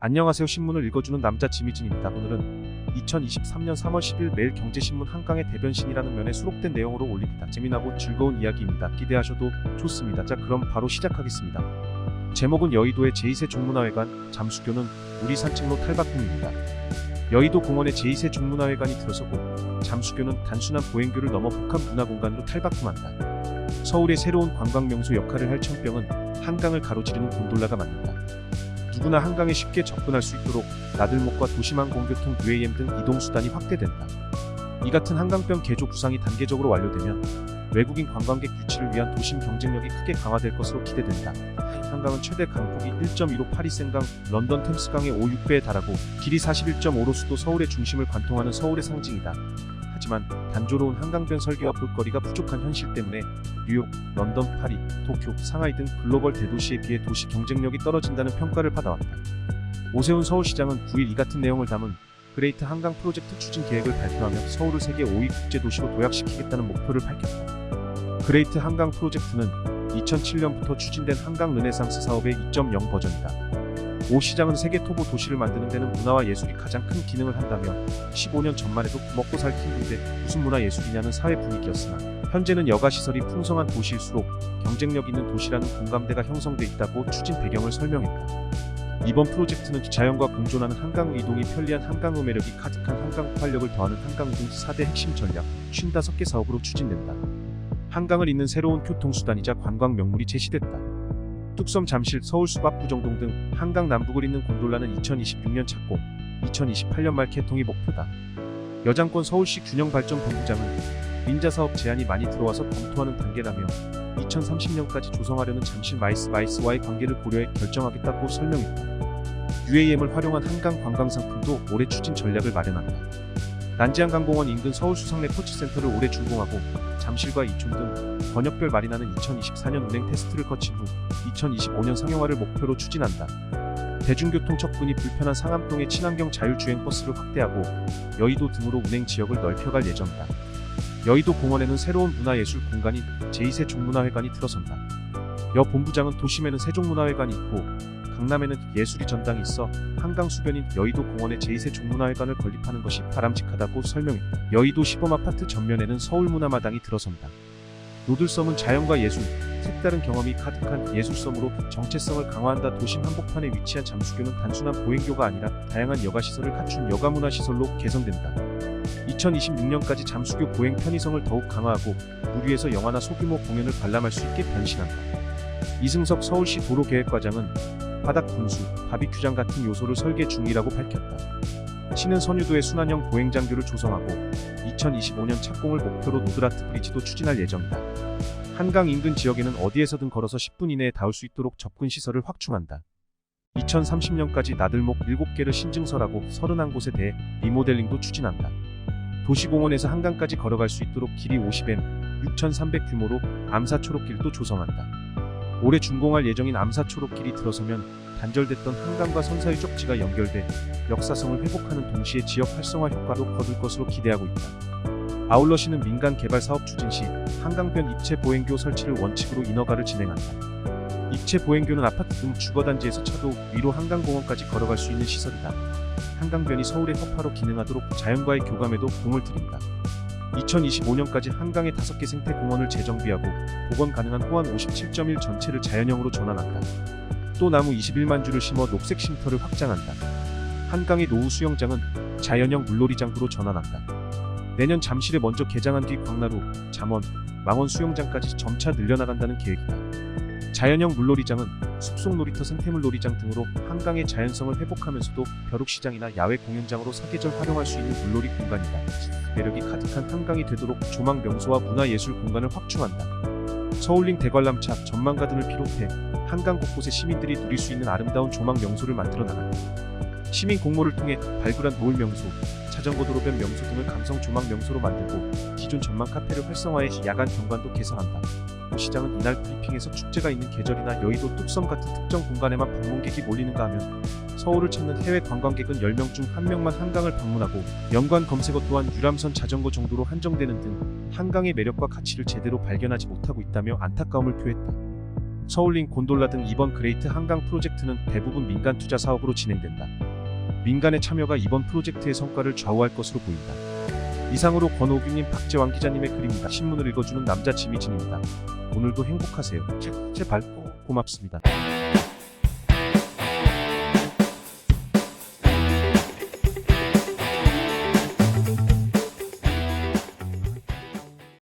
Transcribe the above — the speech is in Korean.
안녕하세요. 신문을 읽어주는 남자 지미진입니다. 오늘은 2023년 3월 10일 매일경제신문 한강의 대변신이라는 면에 수록된 내용으로 올립니다. 재미나고 즐거운 이야기입니다. 기대하셔도 좋습니다. 자, 그럼 바로 시작하겠습니다. 제목은 여의도의 제2세 종문화회관, 잠수교는 우리 산책로 탈바꿈입니다. 여의도 공원의 제2세 종문화회관이 들어서고 잠수교는 단순한 보행교를 넘어 복합 문화공간으로 탈바꿈한다. 서울의 새로운 관광명소 역할을 할 청병은 한강을 가로지르는 곤돌라가 맞는다. 누구나 한강에 쉽게 접근할 수 있도록 나들목과 도심항 공교통 UAM 등 이동수단이 확대된다. 이 같은 한강변 개조 구상이 단계적으로 완료되면 외국인 관광객 유치를 위한 도심 경쟁력이 크게 강화될 것으로 기대된다. 한강은 최대 강폭이 1.15 파리생강, 런던 템스강의 5-6배에 달하고 길이 41.5로 수도 서울의 중심을 관통하는 서울의 상징이다. 하지만 단조로운 한강변 설계와 볼거리가 부족한 현실 때문에 뉴욕, 런던, 파리, 도쿄, 상하이 등 글로벌 대도시에 비해 도시 경쟁력이 떨어진다는 평가를 받아왔다. 오세훈 서울시장은 9일 이 같은 내용을 담은 그레이트 한강 프로젝트 추진 계획을 발표하며 서울을 세계 5위 국제도시로 도약시키겠다는 목표를 밝혔다. 그레이트 한강 프로젝트는 2007년부터 추진된 한강 르네상스 사업의 2.0 버전이다. 오 시장은 세계 토보 도시를 만드는 데는 문화와 예술이 가장 큰 기능을 한다며 15년 전만 해도 먹고 살기 힘든데 무슨 문화예술이냐는 사회 분위기였으나 현재는 여가시설이 풍성한 도시일수록 경쟁력 있는 도시라는 공감대가 형성돼 있다고 추진 배경을 설명했다. 이번 프로젝트는 자연과 공존하는 한강 이동이 편리한 한강의 매력이 가득한 한강 활력을 더하는 한강 등 4대 핵심 전략 55개 사업으로 추진된다. 한강을 잇는 새로운 교통수단이자 관광 명물이 제시됐다. 뚝섬 잠실 서울 수박부정동 등 한강 남북을 잇는 곤돌라는 2026년 착공, 2028년 말 개통이 목표다. 여장권 서울시 균형발전본부장은 민자사업 제안이 많이 들어와서 검토하는 단계라며 2030년까지 조성하려는 잠실 마이스와의 관계를 고려해 결정하겠다고 설명했다. UAM을 활용한 한강 관광상품도 올해 추진 전략을 마련한다. 난지한강공원 인근 서울 수상 레퍼치센터를 올해 준공하고 잠실과 이촌 등 번역별 마리나는 2024년 운행 테스트를 거친 후 2025년 상용화를 목표로 추진한다. 대중교통 접근이 불편한 상암동의 친환경 자율주행 버스를 확대하고 여의도 등으로 운행 지역을 넓혀갈 예정이다. 여의도 공원에는 새로운 문화예술 공간인 제2세 종문화회관이 들어선다. 여 본부장은 도심에는 세종문화회관이 있고 강남에는 예술이 전당이 있어 한강 수변인 여의도 공원에 제2세 종문화회관을 건립하는 것이 바람직하다고 설명했다. 여의도 시범아파트 전면에는 서울문화마당이 들어선다. 노들섬은 자연과 예술, 색다른 경험이 가득한 예술섬으로 정체성을 강화한다. 도심 한복판에 위치한 잠수교는 단순한 보행교가 아니라 다양한 여가시설을 갖춘 여가문화시설로 개선된다. 2026년까지 잠수교 보행 편의성을 더욱 강화하고 물 위에서 영화나 소규모 공연을 관람할 수 있게 변신한다. 이승석 서울시 도로계획과장은 바닥 분수, 바비큐장 같은 요소를 설계 중이라고 밝혔다. 시는 선유도에 순환형 보행장교를 조성하고 2025년 착공을 목표로 노드라트 브리지도 추진할 예정이다. 한강 인근 지역에는 어디에서든 걸어서 10분 이내에 닿을 수 있도록 접근 시설을 확충한다. 2030년까지 나들목 7개를 신증설하고 31곳에 대해 리모델링도 추진한다. 도시공원에서 한강까지 걸어갈 수 있도록 길이 50m, 6,300 규모로 암사초록길도 조성한다. 올해 준공할 예정인 암사초록길이 들어서면 단절됐던 한강과 선사유 쪽지가 연결돼 역사성을 회복하는 동시에 지역 활성화 효과도 거둘 것으로 기대하고 있다. 아울러 시는 민간 개발 사업 추진 시 한강변 입체 보행교 설치를 원칙으로 인허가를 진행한다. 입체 보행교는 아파트 등 주거단지에서 차도 위로 한강공원까지 걸어갈 수 있는 시설이다. 한강변이 서울의 허파로 기능하도록 자연과의 교감에도 공을 들인다. 2025년까지 한강의 5개 생태공원을 재정비하고 복원 가능한 호안 57.1 전체를 자연형으로 전환한다. 또 나무 21만 주를 심어 녹색 쉼터를 확장한다. 한강의 노후 수영장은 자연형 물놀이장구로 전환한다. 내년 잠실에 먼저 개장한 뒤 광나루, 잠원, 망원 수영장까지 점차 늘려나간다는 계획이다. 자연형 물놀이장은 숲속 놀이터 생태물 놀이장 등으로 한강의 자연성을 회복하면서도 벼룩시장이나 야외 공연장으로 사계절 활용할 수 있는 물놀이 공간이다. 매력이 가득한 한강이 되도록 조망 명소와 문화예술 공간을 확충한다. 서울링 대관람차, 전망가든을 비롯해 한강 곳곳에 시민들이 누릴 수 있는 아름다운 조망 명소를 만들어 나간다. 시민 공모를 통해 발굴한 노을 명소, 자전거 도로변 명소 등을 감성 조망 명소로 만들고 기존 전망 카페를 활성화해 야간 경관도 개설한다. 시장은 이날 브리핑에서 축제가 있는 계절이나 여의도 뚝섬 같은 특정 공간에만 방문객이 몰리는가 하면 서울을 찾는 해외 관광객은 10명 중 1명만 한강을 방문하고 연관 검색어 또한 유람선 자전거 정도로 한정되는 등 한강의 매력과 가치를 제대로 발견하지 못하고 있다며 안타까움을 표했다. 서울링 곤돌라 등 이번 그레이트 한강 프로젝트는 대부분 민간 투자 사업으로 진행된다. 민간의 참여가 이번 프로젝트의 성과를 좌우할 것으로 보인다. 이상으로 권오규님, 박재왕 기자님의 글입니다. 신문을 읽어주는 남자 지미진입니다. 오늘도 행복하세요. 책 밝고 고맙습니다.